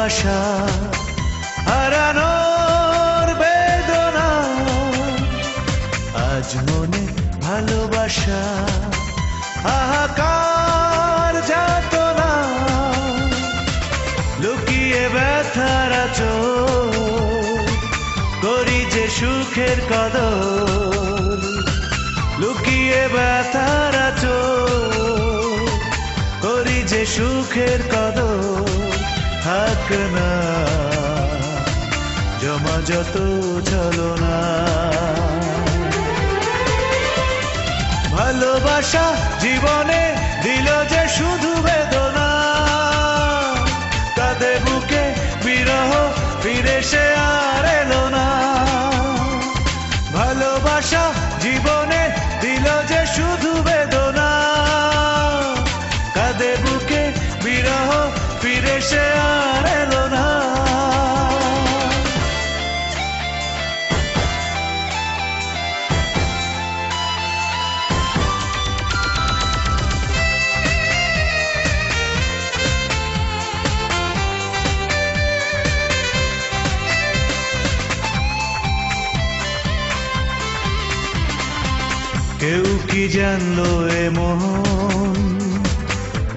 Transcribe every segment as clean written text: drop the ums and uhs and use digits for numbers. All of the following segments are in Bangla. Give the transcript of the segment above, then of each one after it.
ভালোবাসা হারানোর বেদনা, আজ মনে ভালোবাসা হাহাকার যাতনা, লুকিয়ে ব্যথার আঁচল করি যে সুখের কদর, লুকিয়ে ব্যথার আঁচল করি যে সুখের কদর, থাক না জমা যত ছলনা। ভালোবাসা জীবনে দিল যে শুধু বেদনা, কাঁদে বুকে বিরহ ফিরে সে আর এলো না। ভালোবাসা জীবনে দিল যে শুধু বেদনা, কাঁদে বুকে বিরহ ফিরে সে আর এলো না। কেউ কি জানলো এ মন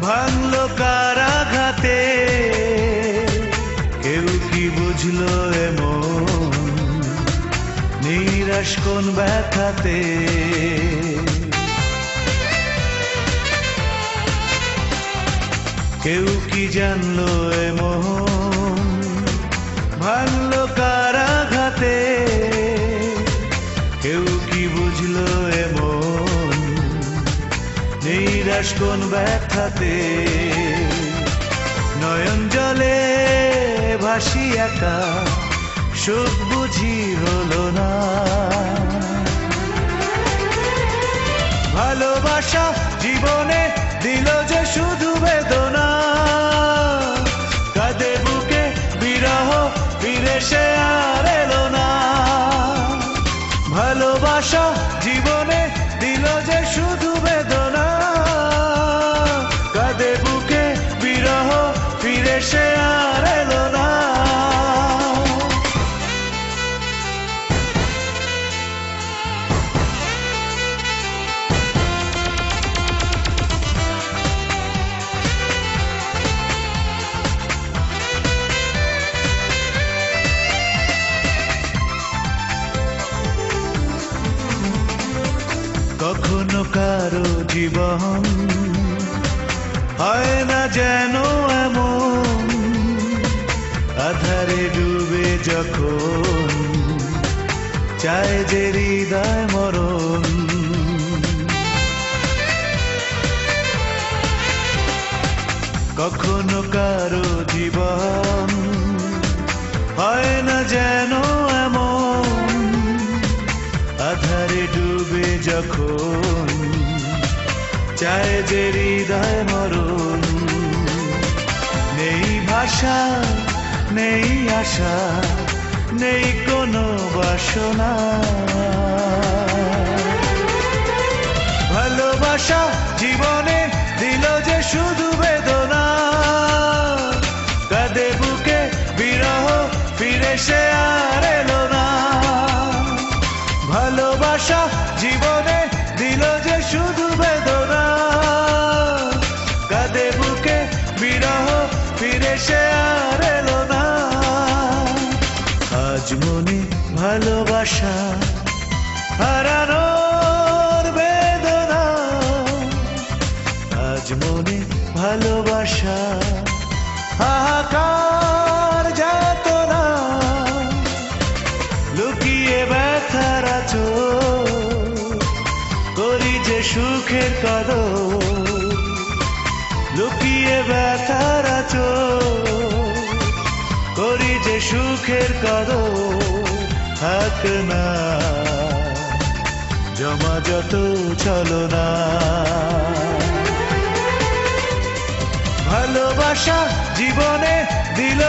ভাঙলো কার আঘাতে, কেউ কি বুঝলো এ মন নিরাশ কোন ব্যথাতে। কেউ কি জানলো এ মন ভাঙলো কার আঘাতে, কেউ কি বুঝলো এ মন নিরাশ কোন ব্যথাতে। নয়ন জলে ভাসি একা সুখ বুঝি হলো না। ভালোবাসা জীবনে দিল যে শুধু বেদনা, কাঁদে বুকে বিরহ ফিরে সে আর এলো না। ভালোবাসা জীবনে দিল যে শুধু বেদনা, কাঁদে বুকে বিরহ ফিরে সে আর এলো না। কখনো কারো জীবন হয় না যেন এমন, আধারে ডুবে যখন চায় যে হৃদয় মরণ। কখনো কারো জীবন হয় না যেন এমন, আধারে ডুবে যখন চায় যে হৃদয় মরণ। নেই ভাষা নেই আশা নেই কোনো বাসনা, ভালোবাসা জীবনে দিল যে শুধু বেদনা, কাঁদে বুকে বিরহ ফিরে সে আর এলো না। ভালোবাসা জীবনে দিল যে শুধু বেদনা, কাঁদে বুকে বিরহ ফিরে সে আর এলো না। আজ মনে ভালোবাসা হারানোর বেদনা, আজ মনে ভালোবাসা হাহাকার যাতনা, লুকিয়ে ব্যথার আঁচল করি যে সুখের কদর, লুকিয়ে ব্যথার আঁচল করি যে সুখের কদর, থাক না জমা যত ছলনা। ভালোবাসা জীবনে দিল